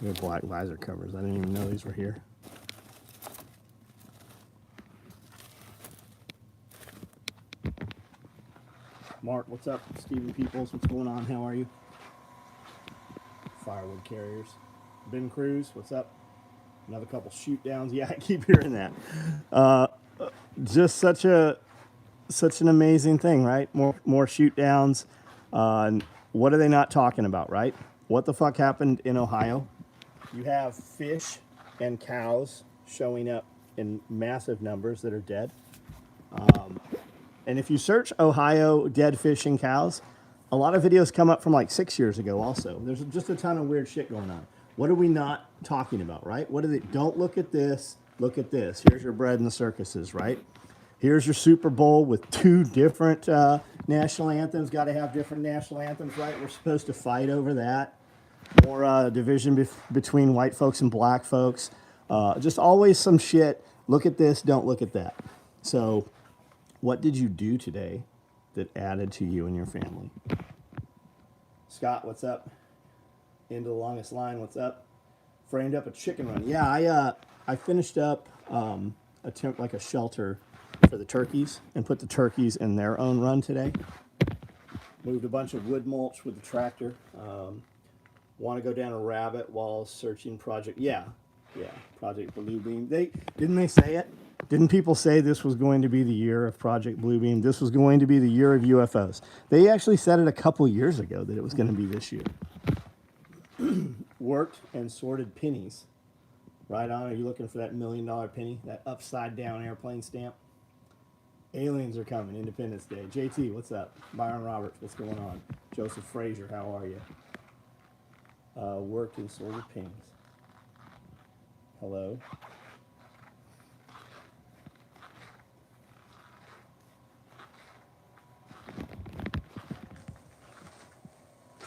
They're black visor covers. I didn't even know these were here. Mark, what's up? Stephen Peoples, what's going on? How are you? Firewood carriers. Ben Cruz, what's up? Another couple shoot downs. Yeah, I keep hearing that. Just such an amazing thing, right? More shoot downs. What are they not talking about, right? What the fuck happened in Ohio? You have fish and cows showing up in massive numbers that are dead. And if you search Ohio dead fish and cows, a lot of videos come up from like 6 years ago also. There's just a ton of weird shit going on. What are we not talking about, right? What are they? Don't look at this. Look at this. Here's your bread and the circuses, right? Here's your Super Bowl with two different national anthems. Got to have different national anthems, right? We're supposed to fight over that. More division between white folks and black folks. Just always some shit. Look at this. Don't look at that. So what did you do today that added to you and your family? Scott, what's up? Into the longest line, what's up? Framed up a chicken run. Yeah, I finished up like a shelter for the turkeys and put the turkeys in their own run today. Moved a bunch of wood mulch with the tractor. Want to go down a rabbit while searching Project. Yeah, Project Bluebeam. Didn't they say it? Didn't people say this was going to be the year of Project Bluebeam? This was going to be the year of UFOs. They actually said it a couple years ago that it was going to be this year. Worked and sorted pennies. Right on. Are you looking for that $1 million penny? That upside down airplane stamp? Aliens are coming. Independence Day. JT, what's up? Byron Roberts, what's going on? Joseph Frazier, how are you? Worked and sorted pennies. Hello.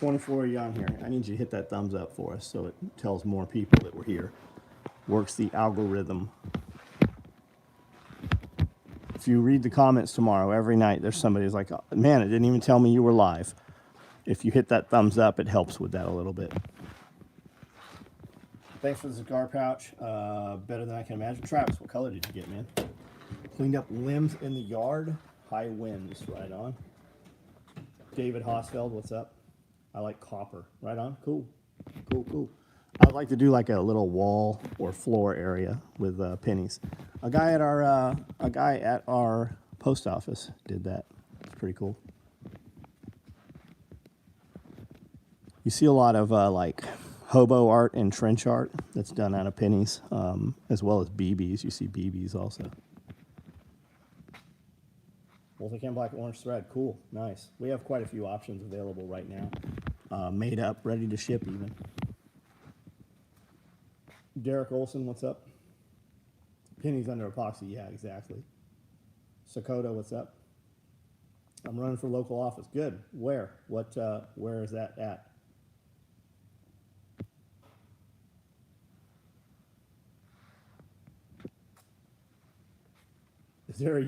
$24 young here. I need you to hit that thumbs up for us so it tells more people that we're here. Works the algorithm. If you read the comments tomorrow, every night there's somebody who's like, oh, man, it didn't even tell me you were live. If you hit that thumbs up, it helps with that a little bit. Thanks for the cigar pouch. Better than I can imagine. Travis, what color did you get, man? Cleaned up limbs in the yard. High winds, right on. David Hosfeld, what's up? I like copper. Right on. Cool. I'd like to do like a little wall or floor area with pennies. A guy at our post office did that. It's pretty cool. You see a lot of like hobo art and trench art that's done out of pennies, as well as BBs. You see BBs also. Multicam black orange thread. Cool. Nice. We have quite a few options available right now. Made up, ready to ship even. Derek Olson, what's up? Pennies under epoxy. Yeah, exactly. Sakota, what's up? I'm running for local office. Good. Where? Where is that at? Is there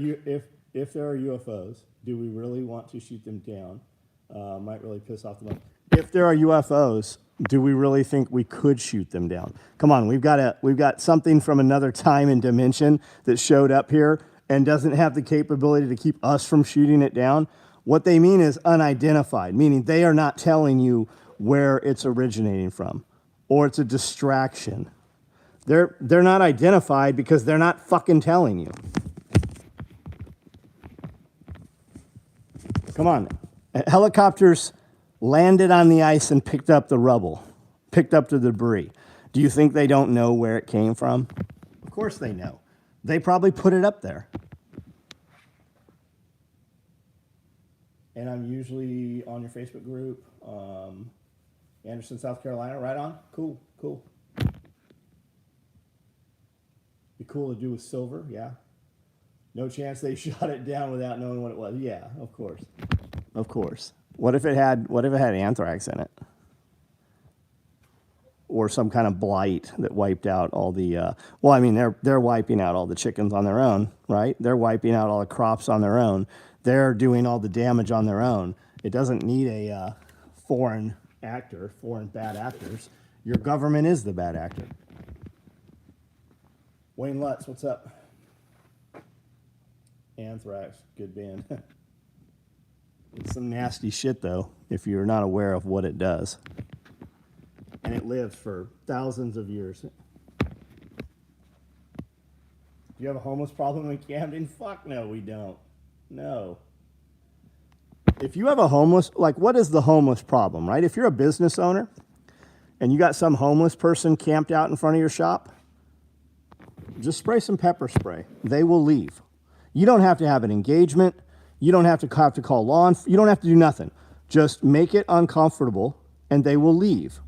if there are UFOs, do we really want to shoot them down? Might really piss off the money. If there are UFOs, do we really think we could shoot them down? Come on, we've got something from another time and dimension that showed up here and doesn't have the capability to keep us from shooting it down. What they mean is unidentified, meaning they are not telling you where it's originating from, or it's a distraction. They're not identified because they're not fucking telling you. Come on. Helicopters landed on the ice and picked up the rubble, picked up the debris. Do you think they don't know where it came from? Of course they know. They probably put it up there. And I'm usually on your Facebook group, Anderson, South Carolina. Right on? Cool. Be cool to do with silver, yeah. No chance they shot it down without knowing what it was. Yeah, of course. What if it had anthrax in it? Or some kind of blight that wiped out all the well, I mean, they're wiping out all the chickens on their own, right? They're wiping out all the crops on their own. They're doing all the damage on their own. It doesn't need a foreign bad actors. Your government is the bad actor. Wayne Lutz, what's up? Anthrax, good band. It's some nasty shit, though, if you're not aware of what it does. And it lives for thousands of years. Do you have a homeless problem in Camden? Fuck no, we don't. No. If you have a homeless, like, what is the homeless problem, right? If you're a business owner and you got some homeless person camped out in front of your shop, just spray some pepper spray. They will leave. You don't have to have an engagement. You don't have to call law. You don't have to do nothing. Just make it uncomfortable and they will leave.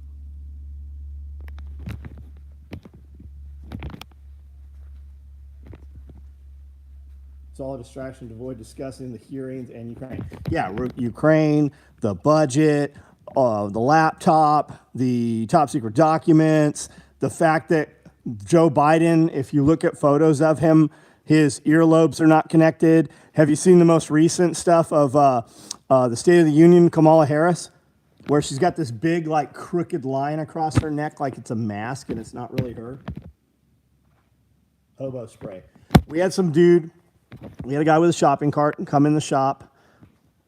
It's all a distraction to avoid discussing the hearings and Ukraine. Yeah, Ukraine, the budget, the laptop, the top secret documents, the fact that Joe Biden, if you look at photos of him, his earlobes are not connected. Have you seen the most recent stuff of the State of the Union, Kamala Harris, where she's got this big, like, crooked line across her neck like it's a mask and it's not really her? Hobo spray. We had some dude... We had a guy with a shopping cart come in the shop,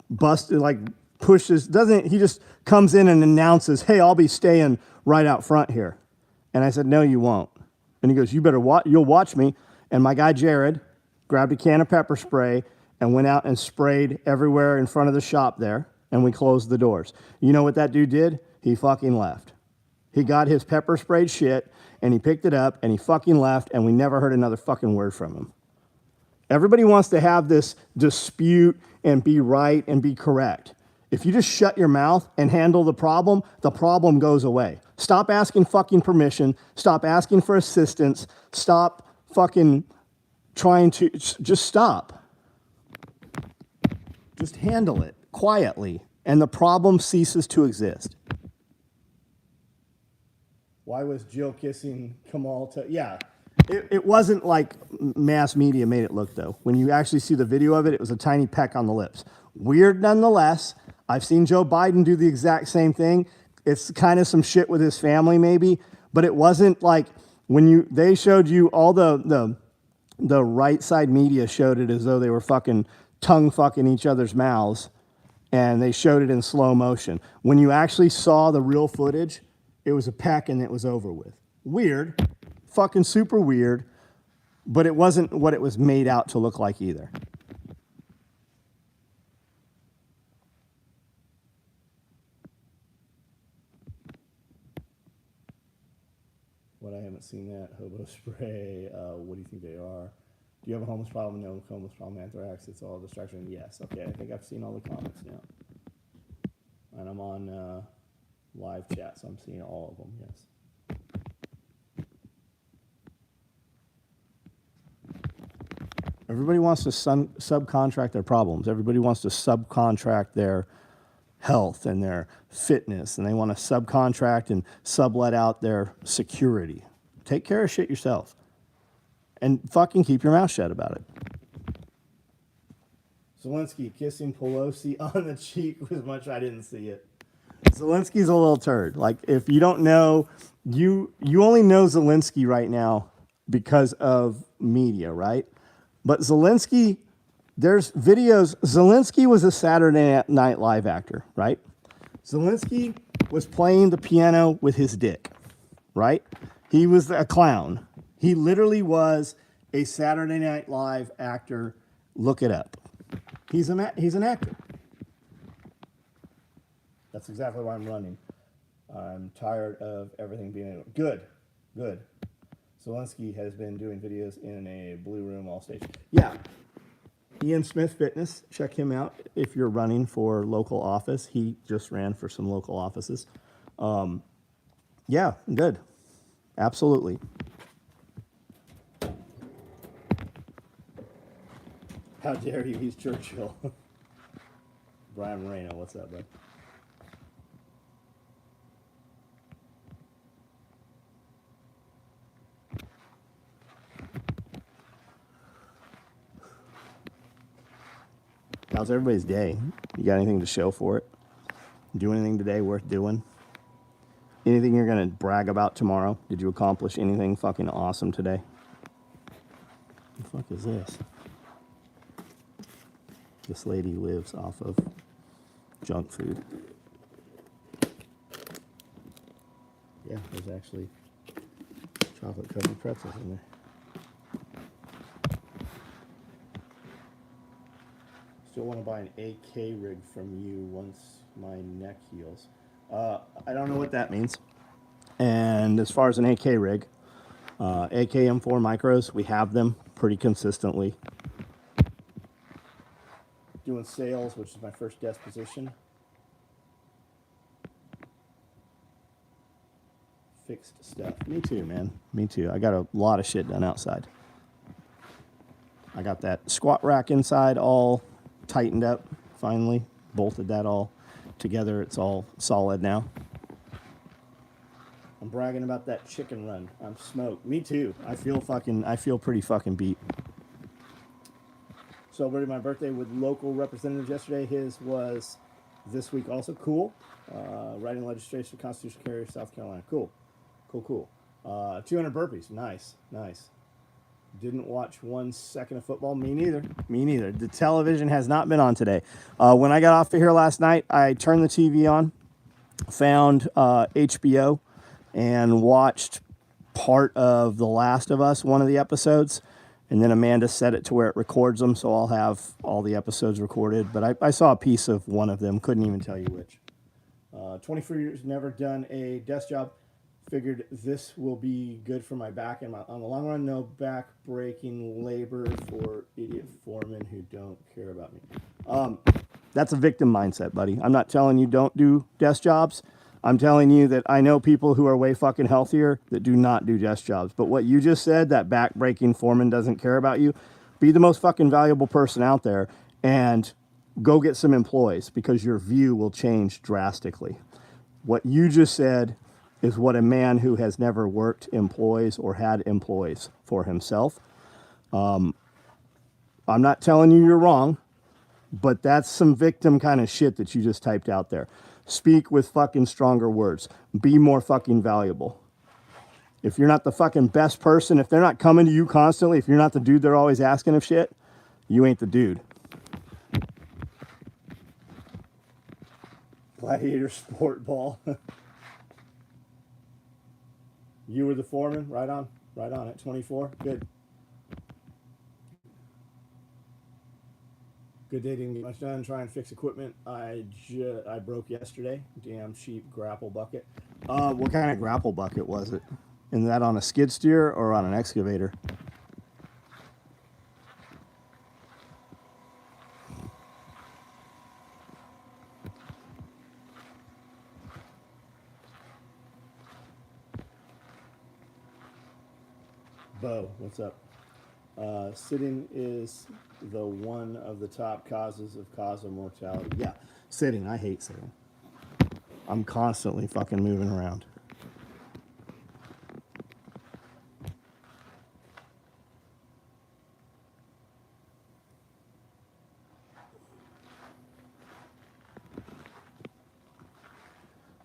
busted, like pushes, he just comes in and announces, hey, I'll be staying right out front here. And I said, no, you won't. And he goes, you better watch, you'll watch me. And my guy, Jared, grabbed a can of pepper spray and went out and sprayed everywhere in front of the shop there. And we closed the doors. You know what that dude did? He fucking left. He got his pepper sprayed shit and he picked it up and he fucking left and we never heard another fucking word from him. Everybody wants to have this dispute and be right and be correct. If you just shut your mouth and handle the problem goes away. Stop asking fucking permission. Stop asking for assistance. Stop fucking trying to, just stop. Just handle it quietly and the problem ceases to exist. Why was Jill kissing Kamal? Yeah. It wasn't like mass media made it look, though. When you actually see the video of it, it was a tiny peck on the lips. Weird nonetheless. I've seen Joe Biden do the exact same thing. It's kind of some shit with his family, maybe. But it wasn't like when they showed you all the right side media showed it as though they were fucking tongue fucking each other's mouths. And they showed it in slow motion. When you actually saw the real footage, it was a peck and it was over with. Weird. Fucking super weird, but it wasn't what it was made out to look like either. What, I haven't seen that. Hobo spray. What do you think they are? Do you have a homeless problem? No homeless problem. Anthrax. It's all distraction. Yes. Okay. I think I've seen all the comments now. And I'm on live chat, so I'm seeing all of them. Yes. Everybody wants to subcontract their problems. Everybody wants to subcontract their health and their fitness, and they want to subcontract and sublet out their security. Take care of shit yourself. And fucking keep your mouth shut about it. Zelensky kissing Pelosi on the cheek was much, I didn't see it. Zelensky's a little turd. Like, if you don't know, you only know Zelensky right now because of media, right? But Zelensky, there's videos. Zelensky was a Saturday Night Live actor, right? Zelensky was playing the piano with his dick, right? He was a clown. He literally was a Saturday Night Live actor. Look it up. He's an actor. That's exactly why I'm running. I'm tired of everything being good. Zelensky has been doing videos in a blue room all station. Yeah. Ian Smith Fitness. Check him out if you're running for local office. He just ran for some local offices. Yeah, good. Absolutely. How dare you? He's Churchill. Brian Moreno, what's up, bud? How's everybody's day? You got anything to show for it? Do anything today worth doing? Anything you're going to brag about tomorrow? Did you accomplish anything fucking awesome today? What the fuck is this? This lady lives off of junk food. Yeah, there's actually chocolate covered pretzels in there. Still want to buy an AK rig from you once my neck heals. I don't know what that means. And as far as an AK rig, AKM4 micros, we have them pretty consistently. Doing sales, which is my first desk position. Fixed stuff. Me too, man. Me too. I got a lot of shit done outside. I got that squat rack inside all tightened up, finally. Bolted that all together. It's all solid now. I'm bragging about that chicken run. I'm smoked. Me too. I feel pretty fucking beat. Celebrated my birthday with local representatives yesterday. His was this week also. Cool. Writing legislation for constitutional carrier, South Carolina. Cool. Cool. 200 burpees. Nice. Didn't watch 1 second of football. Me neither. The television has not been on today. When I got off of here last night, I turned the TV on, found HBO, and watched part of The Last of Us, one of the episodes. And then Amanda set it to where it records them, so I'll have all the episodes recorded. But I saw a piece of one of them. Couldn't even tell you which. 24 years, never done a desk job. Figured this will be good for my back and on the long run. No back-breaking labor for idiot foremen who don't care about me. That's a victim mindset, buddy. I'm not telling you don't do desk jobs. I'm telling you that I know people who are way fucking healthier that do not do desk jobs. But what you just said, that back-breaking foreman doesn't care about you, be the most fucking valuable person out there and go get some employees, because your view will change drastically. What you just said is what a man who has never worked employees or had employees for himself. I'm not telling you you're wrong, but that's some victim kind of shit that you just typed out there. Speak with fucking stronger words. Be more fucking valuable. If you're not the fucking best person, if they're not coming to you constantly, if you're not the dude they're always asking of shit, you ain't the dude. Gladiator sport ball. You were the foreman, right on at 24. Good day, didn't get much done. Try and fix equipment. I broke yesterday. Damn cheap grapple bucket. What kind of grapple bucket was it? And that on a skid steer or on an excavator? Bo, what's up? Sitting is the one of the top causes of mortality. Yeah, sitting. I hate sitting. I'm constantly fucking moving around.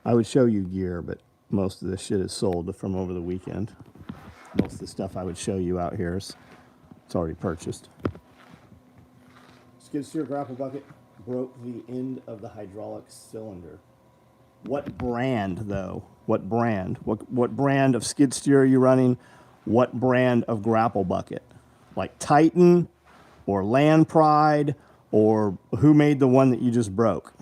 I would show you gear, but most of this shit is sold from over the weekend. Most of the stuff I would show you out here it's already purchased. Skid steer grapple bucket broke the end of the hydraulic cylinder. What brand, though? What brand? What brand of skid steer are you running? What brand of grapple bucket? Like Titan or Land Pride, or who made the one that you just broke?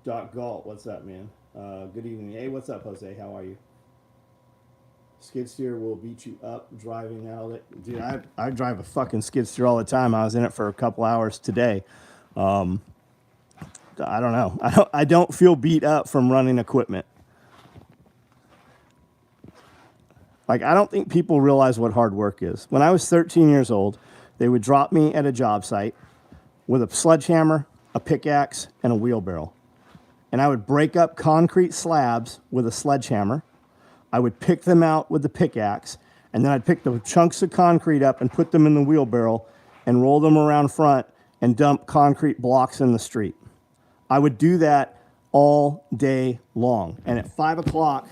Doc Galt, what's up, man? Good evening. Hey, what's up, Jose? How are you? Skid steer will beat you up driving out it. Dude, I drive a fucking skid steer all the time. I was in it for a couple hours today. I don't know. I don't feel beat up from running equipment. Like, I don't think people realize what hard work is. When I was 13 years old, they would drop me at a job site with a sledgehammer, a pickaxe, and a wheelbarrow. And I would break up concrete slabs with a sledgehammer. I would pick them out with the pickaxe, and then I'd pick the chunks of concrete up and put them in the wheelbarrow and roll them around front and dump concrete blocks in the street. I would do that all day long. And at 5 o'clock,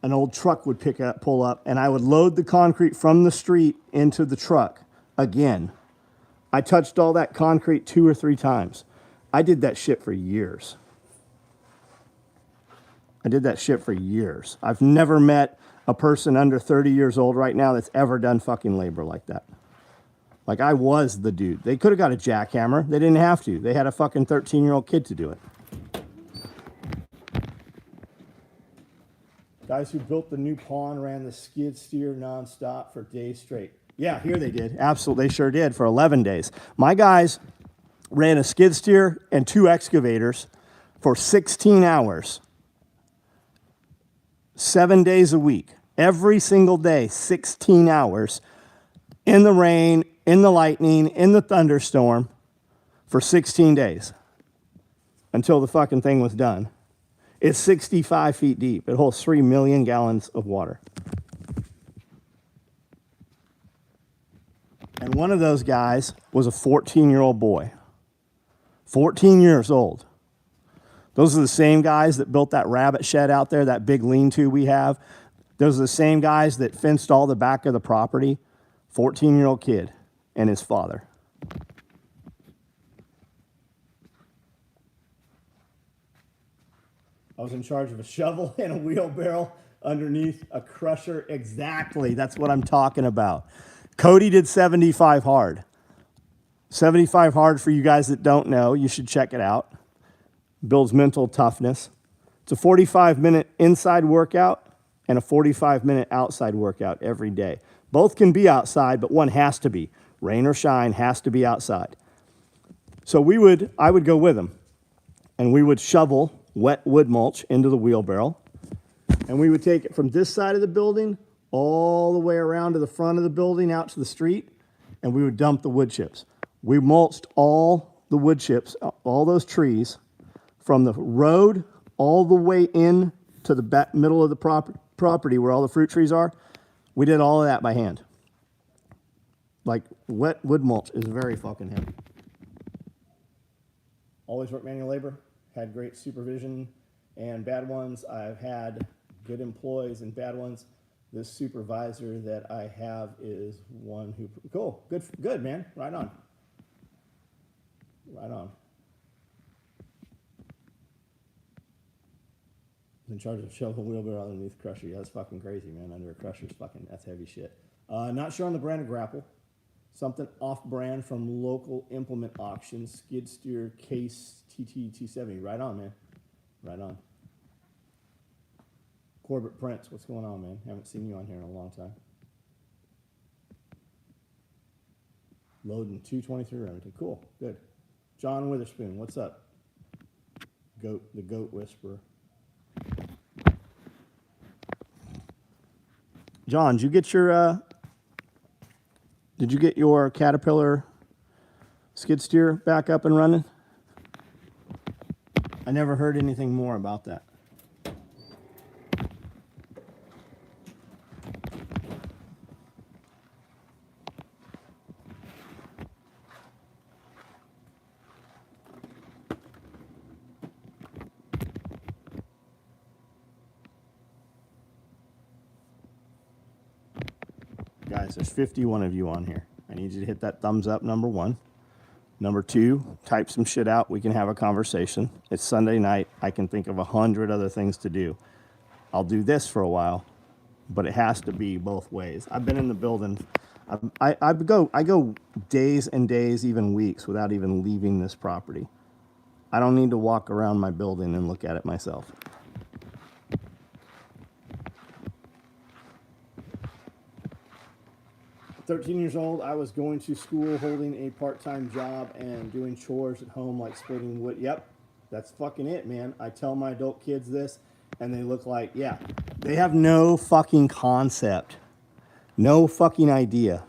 an old truck would pull up, and I would load the concrete from the street into the truck again. I touched all that concrete 2 or 3 times. I did that shit for years. I've never met a person under 30 years old right now that's ever done fucking labor like that. Like, I was the dude. They could have got a jackhammer. They didn't have to. They had a fucking 13-year-old kid to do it. Guys who built the new pond ran the skid steer nonstop for days straight. Yeah, here they did. Absolutely, they sure did for 11 days. My guys ran a skid steer and 2 excavators for 16 hours, 7 days a week. Every single day, 16 hours, in the rain, in the lightning, in the thunderstorm, for 16 days until the fucking thing was done. It's 65 feet deep. It holds 3 million gallons of water. And one of those guys was a 14-year-old boy. 14 years old. Those are the same guys that built that rabbit shed out there, that big lean-to we have. Those are the same guys that fenced all the back of the property. 14-year-old kid and his father. I was in charge of a shovel and a wheelbarrow underneath a crusher. Exactly. That's what I'm talking about. Cody did 75 hard. 75 hard, for you guys that don't know, you should check it out. Builds mental toughness. It's a 45-minute inside workout and a 45-minute outside workout every day. Both can be outside, but one has to be. Rain or shine, has to be outside. So I would go with him, and we would shovel wet wood mulch into the wheelbarrow, and we would take it from this side of the building all the way around to the front of the building out to the street, and we would dump the wood chips. We mulched all the wood chips, all those trees, from the road all the way in to the back middle of the property where all the fruit trees are. We did all of that by hand. Like, wet wood mulch is very fucking heavy. Always worked manual labor, had great supervision and bad ones. I've had good employees and bad ones. This supervisor that I have is one who, cool, good man, right on. Right on. In charge of shovel wheelbarrow underneath crusher. Yeah, that's fucking crazy, man. Under a crusher is fucking, that's heavy shit. Not sure on the brand of grapple. Something off-brand from local implement auction. Skid steer case TT270. Right on, man. Right on. Corbett Prince, what's going on, man? Haven't seen you on here in a long time. Loading 223 Remington. Cool, good. John Witherspoon, what's up? The goat whisperer. John, did you get your Caterpillar skid steer back up and running? I never heard anything more about that. Guys, there's 51 of you on here. I need you to hit that thumbs up, number 1. Number 2, type some shit out. We can have a conversation. It's Sunday night. I can think of 100 other things to do. I'll do this for a while, but it has to be both ways. I've been in the building. I go days and days, even weeks, without even leaving this property. I don't need to walk around my building and look at it myself. 13 years old, I was going to school, holding a part-time job, and doing chores at home like splitting wood. Yep, that's fucking it, man. I tell my adult kids this, and they look like, yeah. They have no fucking concept. No fucking idea.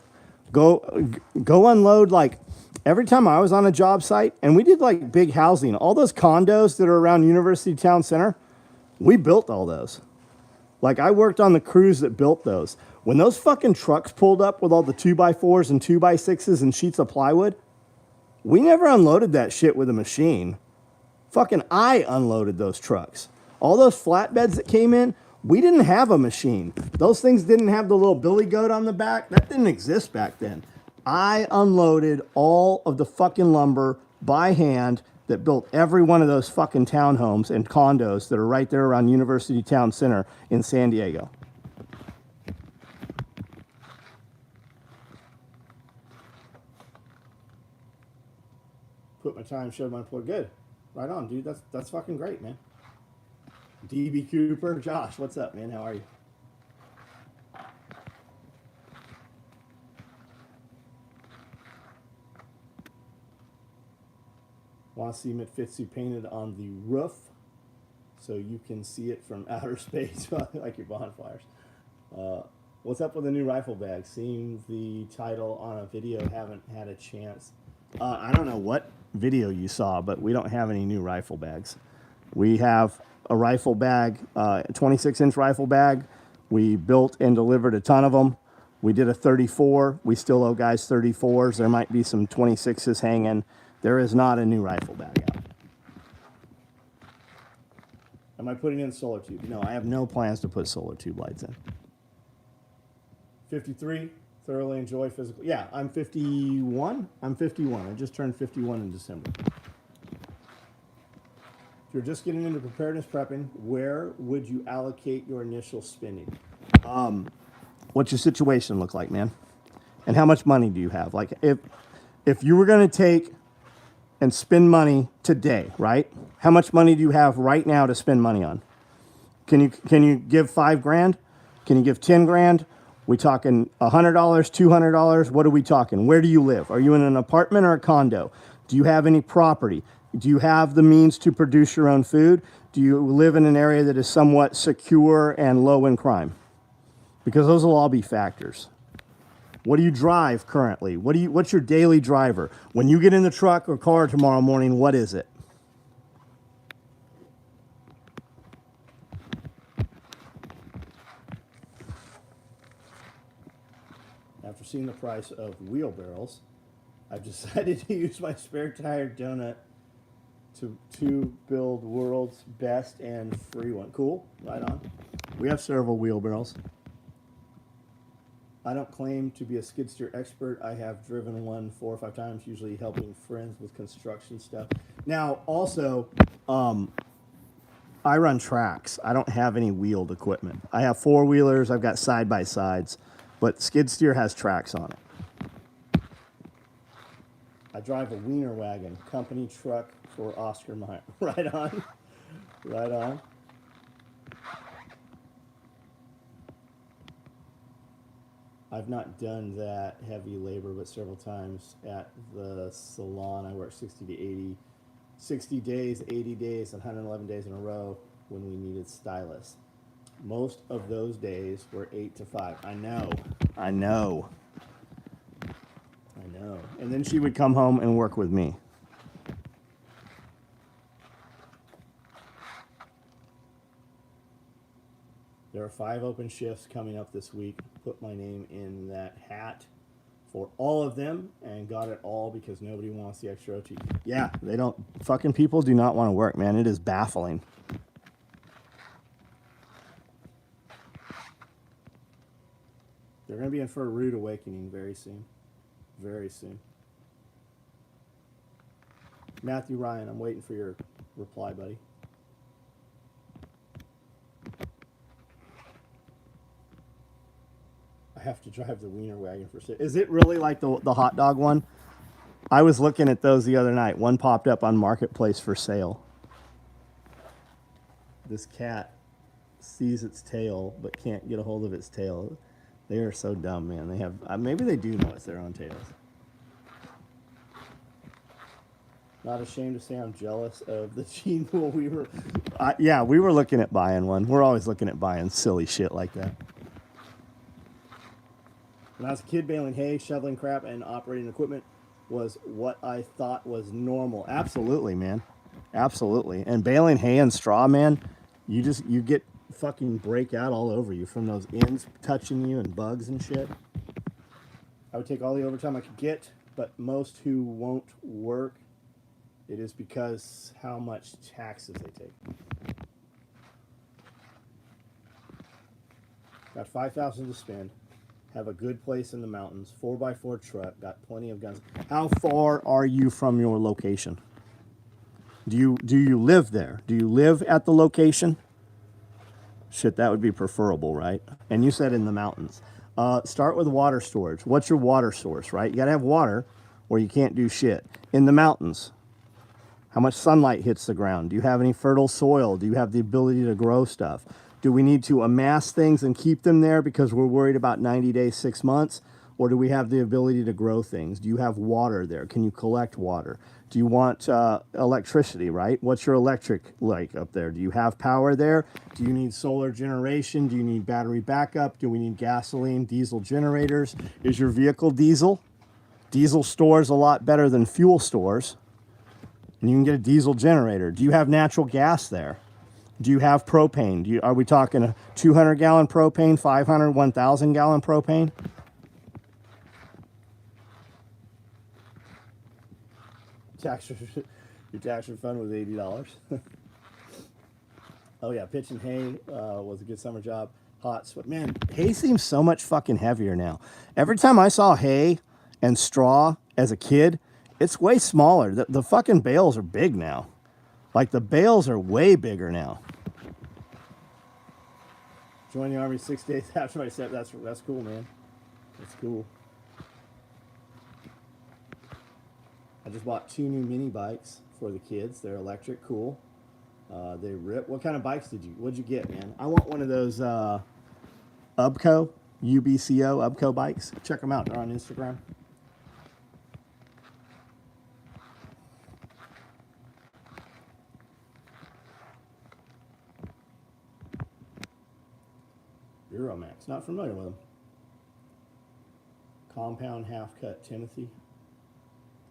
Go unload, like, every time I was on a job site, and we did, like, big housing. All those condos that are around University Town Center, we built all those. Like, I worked on the crews that built those. When those fucking trucks pulled up with all the 2x4s and 2x6s and sheets of plywood, We never unloaded that shit with a machine. Fucking I unloaded those trucks. All those flatbeds that came in, we didn't have a machine. Those things didn't have the little billy goat on the back. That didn't exist back then. I unloaded all of the fucking lumber by hand that built every one of those fucking townhomes and condos that are right there around University Town Center in San Diego. Put my time, showed my employer. Good. Right on, dude. That's fucking great, man. DB Cooper. Josh, what's up, man? How are you? Want to see Mitfitsu painted on the roof so you can see it from outer space, like your bonfires. What's up with the new rifle bag? Seeing the title on a video, haven't had a chance. I don't know what video you saw, but we don't have any new rifle bags. We have a rifle bag, a 26-inch rifle bag. We built and delivered a ton of them. We did a 34. We still owe guys 34s. There might be some 26s hanging. There is not a new rifle bag out. Am I putting in solar tube? No, I have no plans to put solar tube lights in. 53, thoroughly enjoy physical. Yeah, I'm 51. I'm 51. I just turned 51 in December. If you're just getting into preparedness prepping, where would you allocate your initial spending? What's your situation look like, man? And how much money do you have? Like, if you were going to take and spend money today, right? How much money do you have right now to spend money on? Can you give $5,000? Can you give 10 grand? We talking $100, $200? What are we talking? Where do you live? Are you in an apartment or a condo? Do you have any property? Do you have the means to produce your own food? Do you live in an area that is somewhat secure and low in crime? Because those will all be factors. What do you drive currently? What's your daily driver? When you get in the truck or car tomorrow morning, what is it? After seeing the price of wheelbarrows, I've decided to use my spare tire donut to build world's best and free one. Cool, right on. We have several wheelbarrows. I don't claim to be a skid steer expert. I have driven one 4 or 5 times, usually helping friends with construction stuff. Now, also, I run tracks. I don't have any wheeled equipment. I have 4-wheelers. I've got side-by-sides, but skid steer has tracks on it. I drive a Wiener wagon, company truck for Oscar Mayer. Right on. Right on. I've not done that heavy labor, but several times at the salon. I worked 60 days, 80 days, and 111 days in a row when we needed stylists. Most of those days were 8 to 5. I know. And then she would come home and work with me. There are 5 open shifts coming up this week. Put my name in that hat for all of them and got it all because nobody wants the extra OT. Yeah, they don't. Fucking people do not want to work, man. It is baffling. They're going to be in for a rude awakening very soon. Very soon. Matthew Ryan, I'm waiting for your reply, buddy. I have to drive the Wiener wagon for sale. Is it really like the hot dog one? I was looking at those the other night. One popped up on Marketplace for sale. This cat sees its tail but can't get a hold of its tail. They are so dumb, man. They have maybe they do know it's their own tails. Not ashamed to say I'm jealous of the gene pool. We were looking at buying one. We're always looking at buying silly shit like that. When I was a kid, baling hay, shoveling crap, and operating equipment was what I thought was normal. Absolutely, man. Absolutely. And baling hay and straw, man, you get fucking breakout all over you from those ends touching you and bugs and shit. I would take all the overtime I could get. but most who won't work, it is because how much taxes they take. Got 5,000 to spend. Have a good place in the mountains. 4x4 truck. Got plenty of guns. How far are you from your location? Do you live there? Do you live at the location? Shit, that would be preferable, right? And you said in the mountains. Start with water storage. What's your water source, right? You got to have water or you can't do shit. In the mountains, how much sunlight hits the ground? Do you have any fertile soil? Do you have the ability to grow stuff? Do we need to amass things and keep them there because we're worried about 90 days, 6 months? Or do we have the ability to grow things? Do you have water there? Can you collect water? Do you want electricity, right? What's your electric like up there? Do you have power there? Do you need solar generation? Do you need battery backup? Do we need gasoline, diesel generators? Is your vehicle diesel? Diesel stores a lot better than fuel stores. And you can get a diesel generator. Do you have natural gas there? Do you have propane? Are we talking a 200-gallon propane, 500, 1,000-gallon propane? Your tax refund was $80. Oh yeah, pitching hay was a good summer job. Hot sweat. Man, hay seems so much fucking heavier now. Every time I saw hay and straw as a kid, it's way smaller. The fucking bales are big now. Like the bales are way bigger now. Join the Army 6 days after my step. That's cool, man. That's cool. I just bought 2 new mini bikes for the kids. They're electric, cool. They rip. What kind of bikes what'd you get, man? I want one of those UBCO bikes. Check them out. They're on Instagram. Euromax. Not familiar with them. Compound half cut Timothy.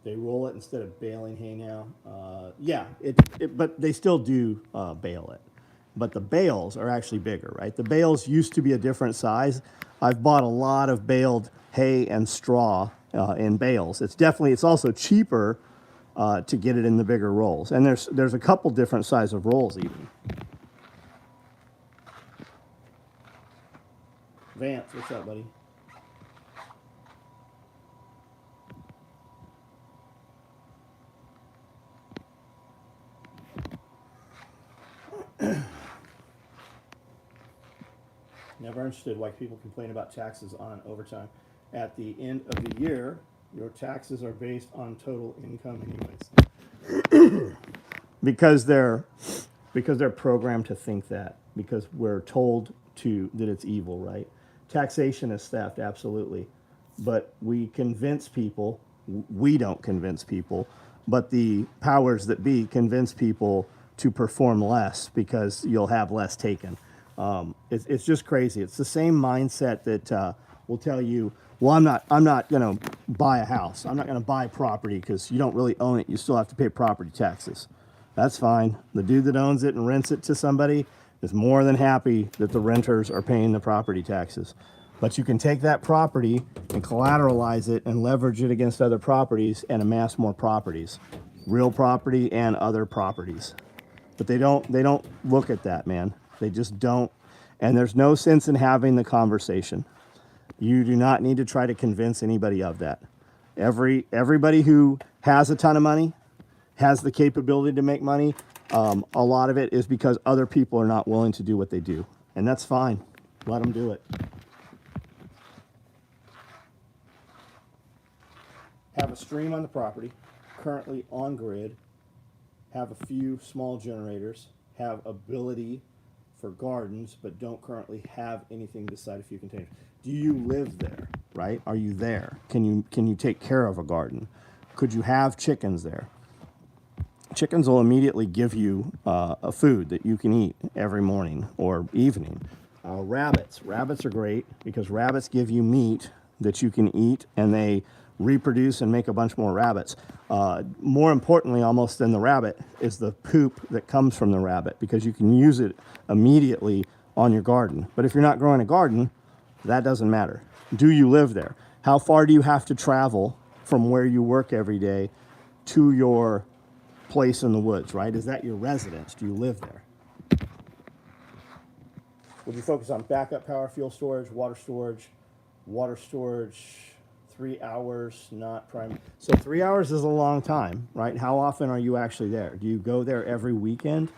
They roll it instead of baling hay now. Yeah, but they still do bale it. But the bales are actually bigger, right? The bales used to be a different size. I've bought a lot of baled hay and straw in bales. It's also cheaper to get it in the bigger rolls. And there's a couple different size of rolls even. Vance, what's up, buddy? Never understood why people complain about taxes on overtime. At the end of the year, your taxes are based on total income anyways. because they're programmed to think that, because we're told that it's evil, right? Taxation is theft, absolutely. But we convince people, we don't convince people, but the powers that be convince people to perform less because you'll have less taken. It's just crazy. It's the same mindset that will tell you, well, I'm not going to buy a house. I'm not going to buy property because you don't really own it. You still have to pay property taxes. That's fine. The dude that owns it and rents it to somebody is more than happy that the renters are paying the property taxes. But you can take that property and collateralize it and leverage it against other properties and amass more properties, real property and other properties. But they don't look at that, man. They just don't. And there's no sense in having the conversation. You do not need to try to convince anybody of that. Everybody who has a ton of money, has the capability to make money, a lot of it is because other people are not willing to do what they do. And that's fine. Let them do it. Have a stream on the property, currently on grid, have a few small generators, have ability for gardens, but don't currently have anything beside a few containers. Do you live there, right? Are you there? Can you take care of a garden? Could you have chickens there? Chickens will immediately give you a food that you can eat every morning or evening. Rabbits are great because rabbits give you meat that you can eat, and they reproduce and make a bunch more rabbits. More importantly, almost than the rabbit, is the poop that comes from the rabbit, because you can use it immediately on your garden. But if you're not growing a garden, that doesn't matter. Do you live there? How far do you have to travel from where you work every day to your place in the woods, right? Is that your residence? Do you live there? Would you focus on backup power, fuel storage, water storage, 3 hours, not prime? So 3 hours is a long time, right? How often are you actually there? Do you go there every weekend?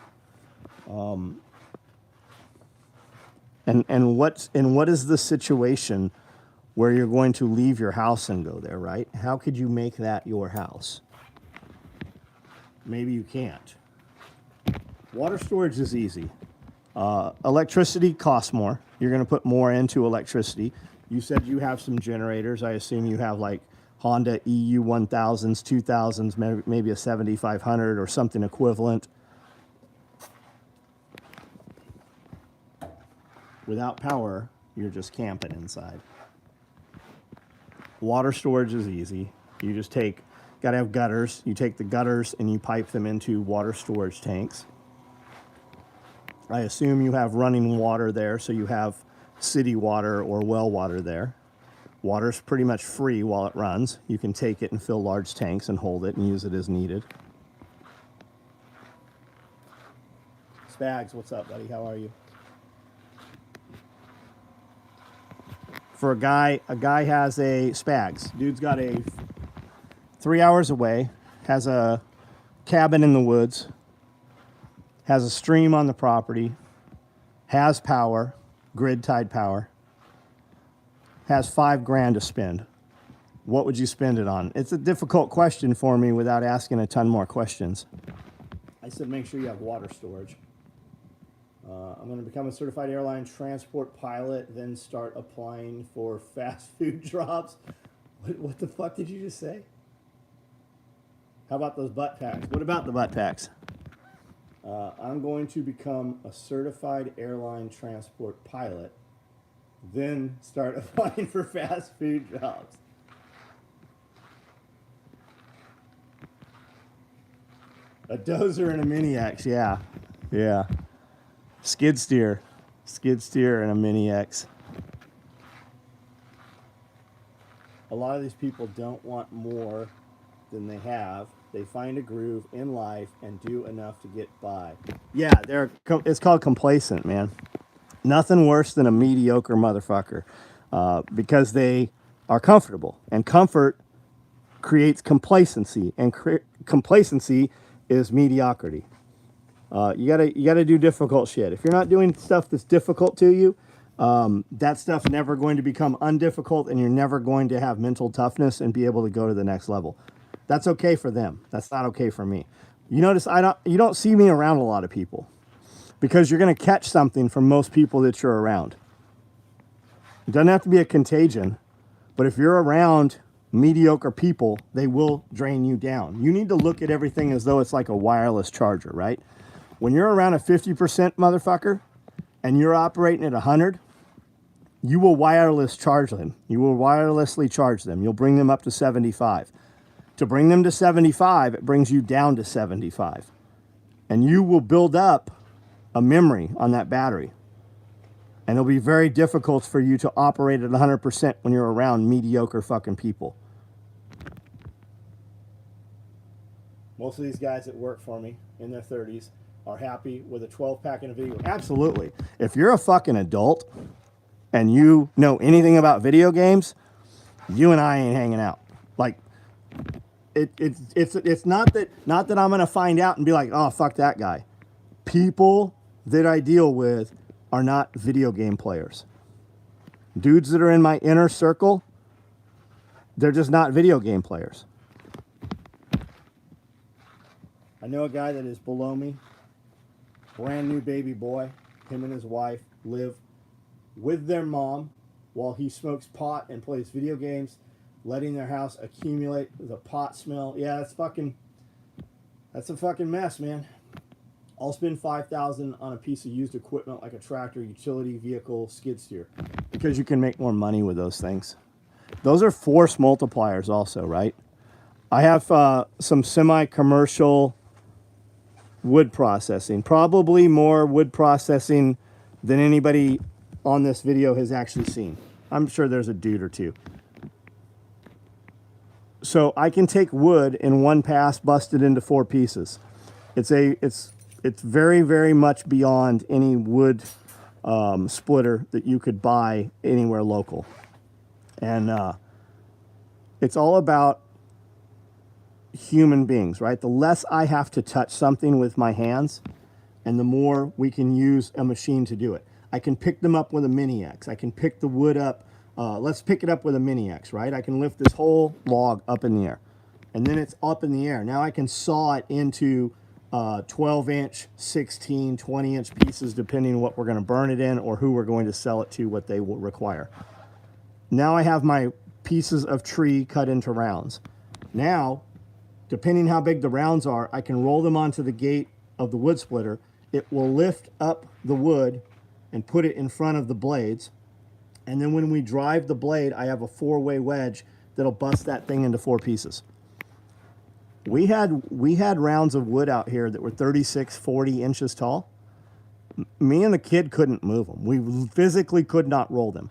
And what is the situation where you're going to leave your house and go there, right? How could you make that your house? Maybe you can't. Water storage is easy. Electricity costs more. You're going to put more into electricity. You said you have some generators. I assume you have like Honda EU 1000s, 2000s, maybe a 7500 or something equivalent. Without power, you're just camping inside. Water storage is easy. You just gotta have gutters. You take the gutters and you pipe them into water storage tanks. I assume you have running water there, so you have city water or well water there. Water's pretty much free while it runs. You can take it and fill large tanks and hold it and use it as needed. Spags, what's up, buddy? How are you? For a guy has a Spags. Dude's got 3 hours away, has a cabin in the woods, has a stream on the property, has power, grid-tied power, has $5,000 to spend. What would you spend it on? It's a difficult question for me without asking a ton more questions. I said make sure you have water storage. I'm going to become a certified airline transport pilot, then start applying for fast food jobs. What the fuck did you just say? How about those butt packs? What about the butt packs? I'm going to become a certified airline transport pilot, then start applying for fast food jobs. A dozer and a mini X, yeah. Yeah. Skid steer and a mini X. A lot of these people don't want more than they have. They find a groove in life and do enough to get by. Yeah, it's called complacent, man. Nothing worse than a mediocre motherfucker, because they are comfortable, and comfort creates complacency, and complacency is mediocrity. You gotta do difficult shit. If you're not doing stuff that's difficult to you, that stuff's never going to become undifficult, and you're never going to have mental toughness and be able to go to the next level. That's okay for them. That's not okay for me. You notice you don't see me around a lot of people, because you're gonna catch something from most people that you're around. It doesn't have to be a contagion, but if you're around mediocre people, they will drain you down. You need to look at everything as though it's like a wireless charger, right? When you're around a 50% motherfucker and you're operating at 100, you will wireless charge them. You will wirelessly charge them. You'll bring them up to 75. To bring them to 75, it brings you down to 75. And you will build up a memory on that battery. And it'll be very difficult for you to operate at 100% when you're around mediocre fucking people. Most of these guys that work for me in their 30s are happy with a 12-pack and a video. Absolutely. If you're a fucking adult and you know anything about video games, you and I ain't hanging out. Like, it's not that I'm gonna find out and be like, oh, fuck that guy. People that I deal with are not video game players. Dudes that are in my inner circle, they're just not video game players. I know a guy that is below me, brand new baby boy. Him and his wife live with their mom while he smokes pot and plays video games, letting their house accumulate the pot smell. Yeah, that's a fucking mess, man. I'll spend $5,000 on a piece of used equipment like a tractor, utility vehicle, skid steer, because you can make more money with those things. Those are force multipliers also, right? I have some semi-commercial wood processing, probably more wood processing than anybody on this video has actually seen. I'm sure there's a dude or two. So I can take wood in one pass, bust it into 4 pieces. It's very, very much beyond any wood splitter that you could buy anywhere local. And it's all about human beings, right? The less I have to touch something with my hands, and the more we can use a machine to do it. I can pick them up with a Mini X. I can pick the wood up. Let's pick it up with a Mini X, right? I can lift this whole log up in the air, and then it's up in the air. Now I can saw it into 12-inch, 16, 20-inch pieces, depending on what we're going to burn it in or who we're going to sell it to, what they will require. Now I have my pieces of tree cut into rounds. Now, depending how big the rounds are, I can roll them onto the gate of the wood splitter. It will lift up the wood and put it in front of the blades. And then when we drive the blade, I have a 4-way wedge that'll bust that thing into 4 pieces. We had rounds of wood out here that were 36, 40 inches tall. Me and the kid couldn't move them. We physically could not roll them.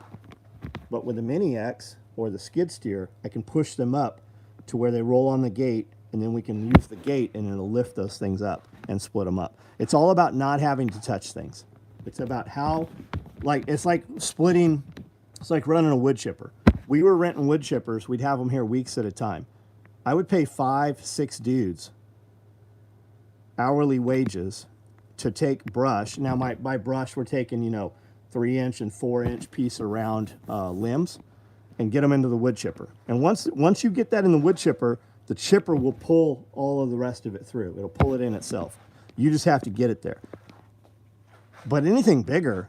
But with the Mini X or the skid steer, I can push them up to where they roll on the gate, and then we can use the gate and it'll lift those things up and split them up. It's all about not having to touch things. It's about how, it's like splitting, it's like running a wood chipper. We were renting wood chippers. We'd have them here weeks at a time. I would pay 5, 6 dudes hourly wages to take brush. Now by brush, we're taking, 3-inch and 4-inch piece of round limbs and get them into the wood chipper. And once you get that in the wood chipper, the chipper will pull all of the rest of it through. It'll pull it in itself. You just have to get it there. But anything bigger,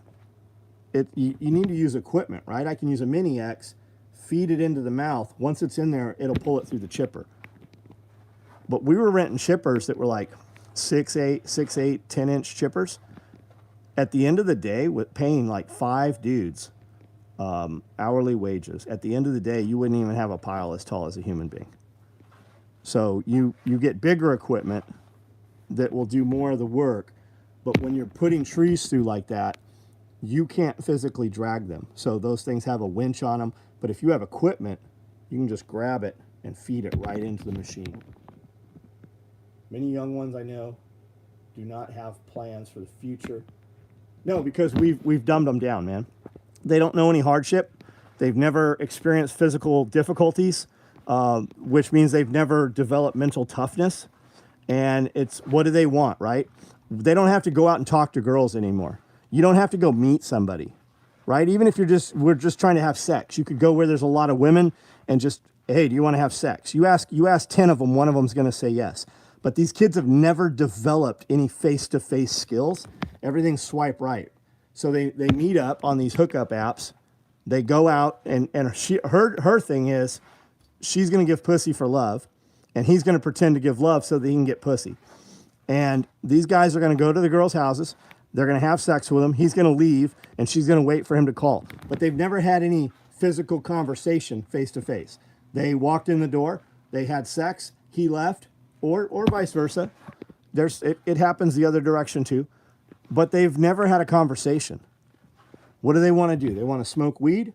you need to use equipment, right? I can use a Mini X, feed it into the mouth. Once it's in there, it'll pull it through the chipper. But we were renting chippers that were like 6'8", 10-inch chippers. At the end of the day, with paying like 5 dudes hourly wages, at the end of the day, you wouldn't even have a pile as tall as a human being. So you get bigger equipment that will do more of the work, but when you're putting trees through like that, you can't physically drag them. So those things have a winch on them, but if you have equipment, you can just grab it and feed it right into the machine. Many young ones I know do not have plans for the future. No, because we've dumbed them down, man. They don't know any hardship. They've never experienced physical difficulties, which means they've never developed mental toughness. And it's, what do they want, right? They don't have to go out and talk to girls anymore. You don't have to go meet somebody, right? Even if we're just trying to have sex. You could go where there's a lot of women and just, hey, do you want to have sex? You ask 10 of them, one of them's going to say yes. But these kids have never developed any face-to-face skills. Everything's swipe right. So they meet up on these hookup apps. They go out, and her thing is she's going to give pussy for love, and he's going to pretend to give love so that he can get pussy. And these guys are going to go to the girls' houses. They're going to have sex with him. He's going to leave, and she's going to wait for him to call. But they've never had any physical conversation face-to-face. They walked in the door. They had sex. He left, or vice versa. It happens the other direction, too. But they've never had a conversation. What do they want to do? They want to smoke weed.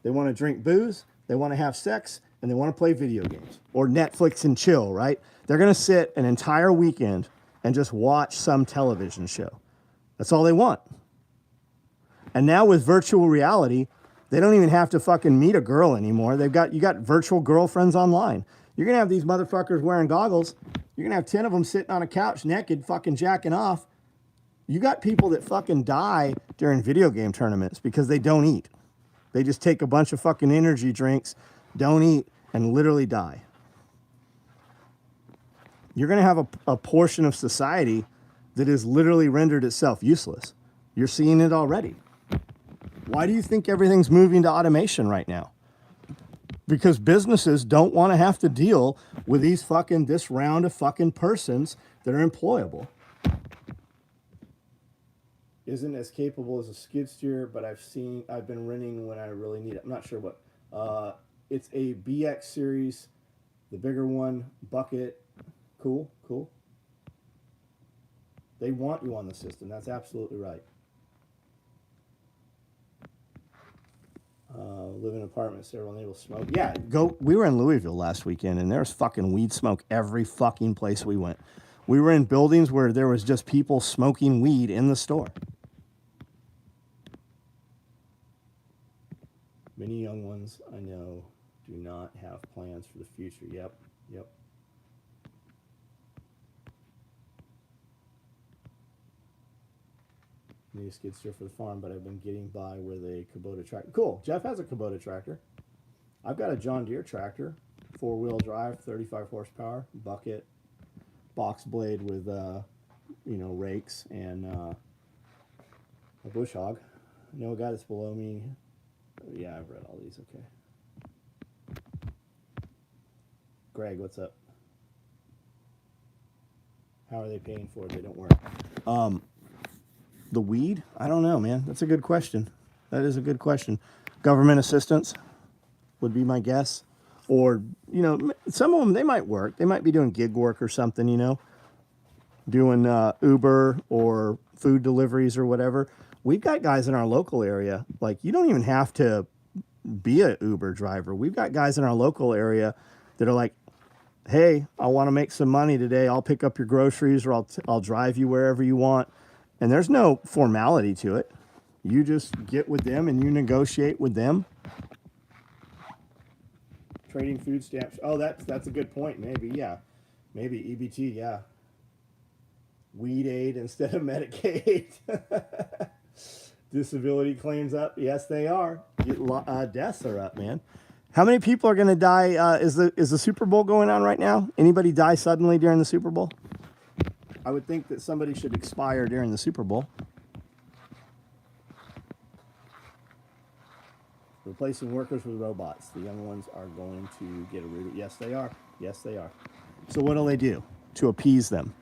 They want to drink booze. They want to have sex. And they want to play video games or Netflix and chill, right? They're going to sit an entire weekend and just watch some television show. That's all they want. And now with virtual reality, they don't even have to fucking meet a girl anymore. You got virtual girlfriends online. You're going to have these motherfuckers wearing goggles. You're going to have 10 of them sitting on a couch naked, fucking jacking off. You got people that fucking die during video game tournaments because they don't eat. They just take a bunch of fucking energy drinks, don't eat, and literally die. You're going to have a portion of society that has literally rendered itself useless. You're seeing it already. Why do you think everything's moving to automation right now? Because businesses don't want to have to deal with this round of fucking persons that are employable. Isn't as capable as a skid steer, but I've been renting when I really need it. I'm not sure what. It's a BX series, the bigger one, bucket. Cool. They want you on the system. That's absolutely right. Live in an apartment, several neighbors smoke. Yeah, go. We were in Louisville last weekend, and there's fucking weed smoke every fucking place we went. We were in buildings where there was just people smoking weed in the store. Many young ones I know do not have plans for the future. Yep. Need a skid steer for the farm, but I've been getting by with a Kubota tractor. Cool. Jeff has a Kubota tractor. I've got a John Deere tractor, 4-wheel drive, 35 horsepower, bucket, box blade with, rakes and a bush hog. I know a guy that's below me. Yeah, I've read all these. Okay. Greg, what's up? How are they paying for it? They don't work. The weed? I don't know, man. That's a good question. That is a good question. Government assistance would be my guess. Or, some of them, they might work. They might be doing gig work or something, doing Uber or food deliveries or whatever. We've got guys in our local area. Like, you don't even have to be a Uber driver. We've got guys in our local area that are like, hey, I want to make some money today. I'll pick up your groceries or I'll drive you wherever you want. And there's no formality to it. You just get with them and you negotiate with them. Trading food stamps. Oh, that's a good point. Maybe, yeah. Maybe EBT, yeah. Weed aid instead of Medicaid. Disability claims up. Yes, they are. Deaths are up, man. How many people are going to die? Is the Super Bowl going on right now? Anybody die suddenly during the Super Bowl? I would think that somebody should expire during the Super Bowl. Replacing workers with robots. The young ones are going to get a reboot. Yes, they are. Yes, they are. So what do they do to appease them?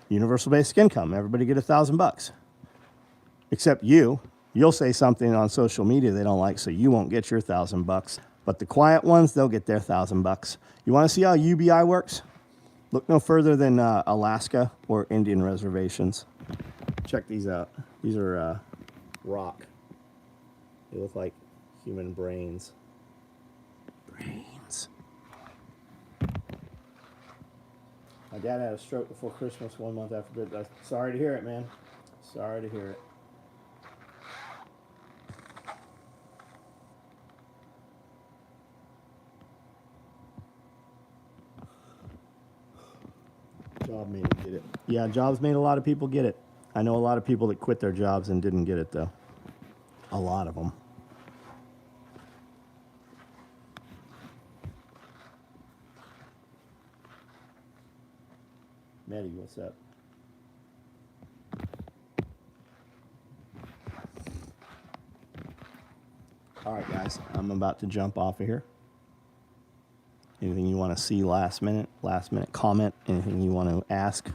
Universal basic income. Everybody get $1,000. Except you'll say something on social media they don't like, so you won't get your $1,000. But the quiet ones, they'll get their $1,000. You want to see how UBI works? Look no further than Alaska or Indian reservations. Check these out. These are rock. They look like human brains. Brains. My dad had a stroke before Christmas, 1 month after birthday. Sorry to hear it, man. Sorry to hear it. Job made him get it. Yeah, jobs made a lot of people get it. I know a lot of people that quit their jobs and didn't get it, though. A lot of them. Maddie, what's up? All right, guys, I'm about to jump off of here. Anything you want to see last minute comment, anything you want to ask?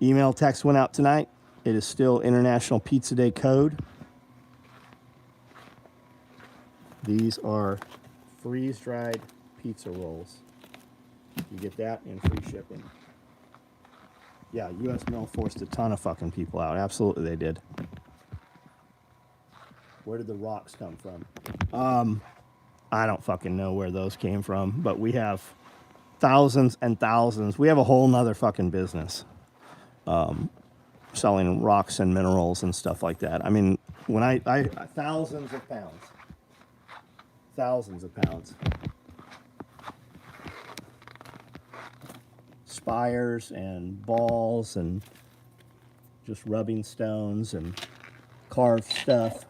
Email text went out tonight. It is still International Pizza Day code. These are freeze-dried pizza rolls. You get that and free shipping. Yeah, U.S. Mail forced a ton of fucking people out. Absolutely they did. Where did the rocks come from? I don't fucking know where those came from, but we have thousands and thousands. We have a whole nother fucking business selling rocks and minerals and stuff like that. I mean, when I thousands of pounds. Thousands of pounds. Spires and balls and just rubbing stones and carved stuff.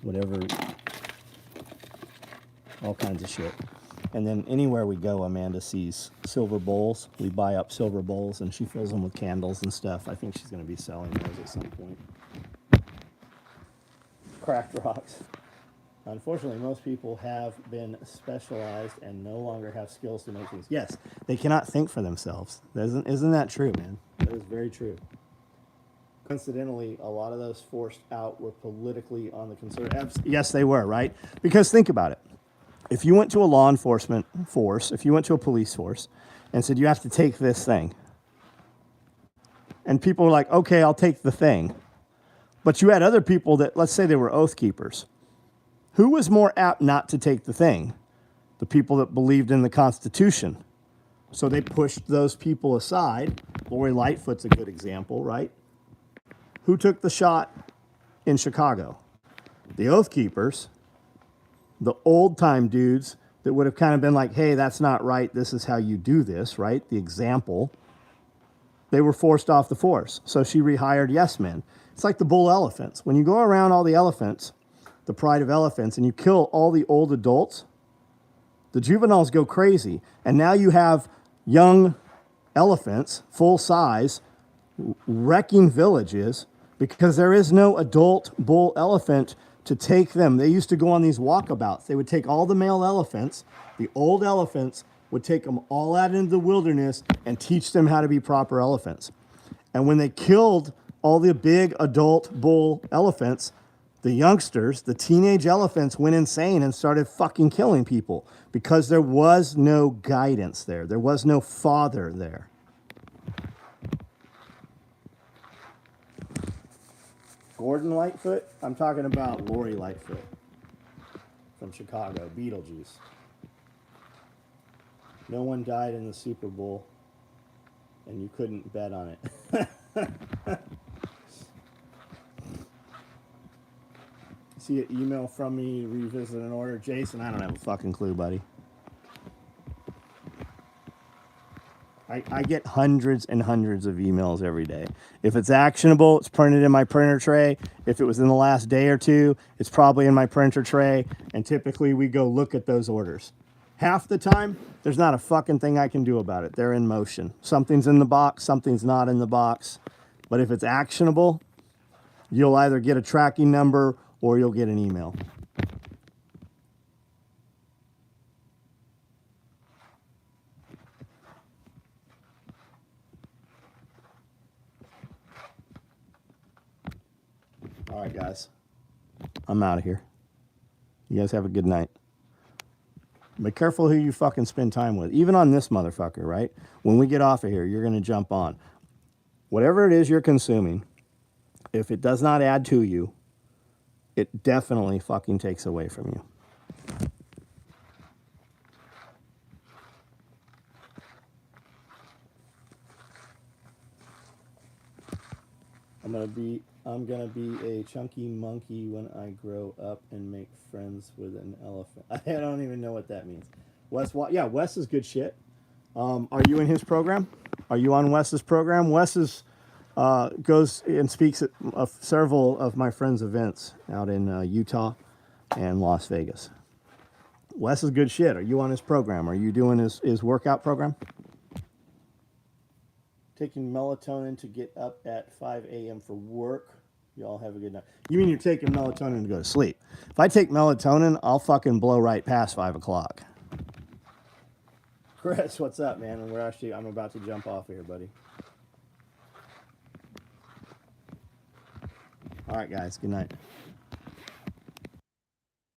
Whatever, all kinds of shit. And then anywhere we go, Amanda sees silver bowls. We buy up silver bowls and she fills them with candles and stuff. I think she's going to be selling those at some point. Cracked rocks. Unfortunately, most people have been specialized and no longer have skills to make things. Yes, they cannot think for themselves. Isn't that true, man? That is very true. Coincidentally, a lot of those forced out were politically on the conservative. Yes, they were, right? Because think about it. If you went to a law enforcement force, if you went to a police force and said, you have to take this thing, And people were like, okay, I'll take the thing. But you had other people that, let's say they were oath keepers. Who was more apt not to take the thing? The people that believed in the Constitution. So they pushed those people aside. Lori Lightfoot's a good example, right? Who took the shot in Chicago? The oath keepers, the old time dudes that would have kind of been like, hey, that's not right. This is how you do this, right? The example. They were forced off the force. So she rehired yes men. It's like the bull elephants. When you go around all the elephants, the pride of elephants, and you kill all the old adults, the juveniles go crazy. And now you have young elephants, full size, wrecking villages because there is no adult bull elephant to take them. They used to go on these walkabouts. They would take all the male elephants, the old elephants, would take them all out into the wilderness and teach them how to be proper elephants. And when they killed all the big adult bull elephants, the youngsters, the teenage elephants went insane and started fucking killing people because there was no guidance there. There was no father there. Gordon Lightfoot? I'm talking about Lori Lightfoot from Chicago, Beetlejuice. No one died in the Super Bowl, and you couldn't bet on it. See an email from me, revisit an order. Jason, I don't have a fucking clue, buddy. I get hundreds and hundreds of emails every day. If it's actionable, it's printed in my printer tray. If it was in the last day or two, it's probably in my printer tray. And typically we go look at those orders. Half the time, there's not a fucking thing I can do about it. They're in motion. Something's in the box, something's not in the box. But if it's actionable, you'll either get a tracking number or you'll get an email. All right, guys. I'm out of here. You guys have a good night. Be careful who you fucking spend time with. Even on this motherfucker, right? When we get off of here, you're going to jump on. Whatever it is you're consuming, if it does not add to you, it definitely fucking takes away from you. I'm gonna be a chunky monkey when I grow up and make friends with an elephant. I don't even know what that means. Wes, yeah, Wes is good shit. Are you in his program? Are you on Wes's program? Wes goes and speaks at several of my friends' events out in Utah and Las Vegas. Wes is good shit. Are you on his program? Are you doing his workout program? Taking melatonin to get up at 5 a.m. for work. Y'all have a good night. You mean you're taking melatonin to go to sleep? If I take melatonin, I'll fucking blow right past 5 o'clock. Chris, what's up, man? And I'm about to jump off here, buddy. All right, guys. Good night.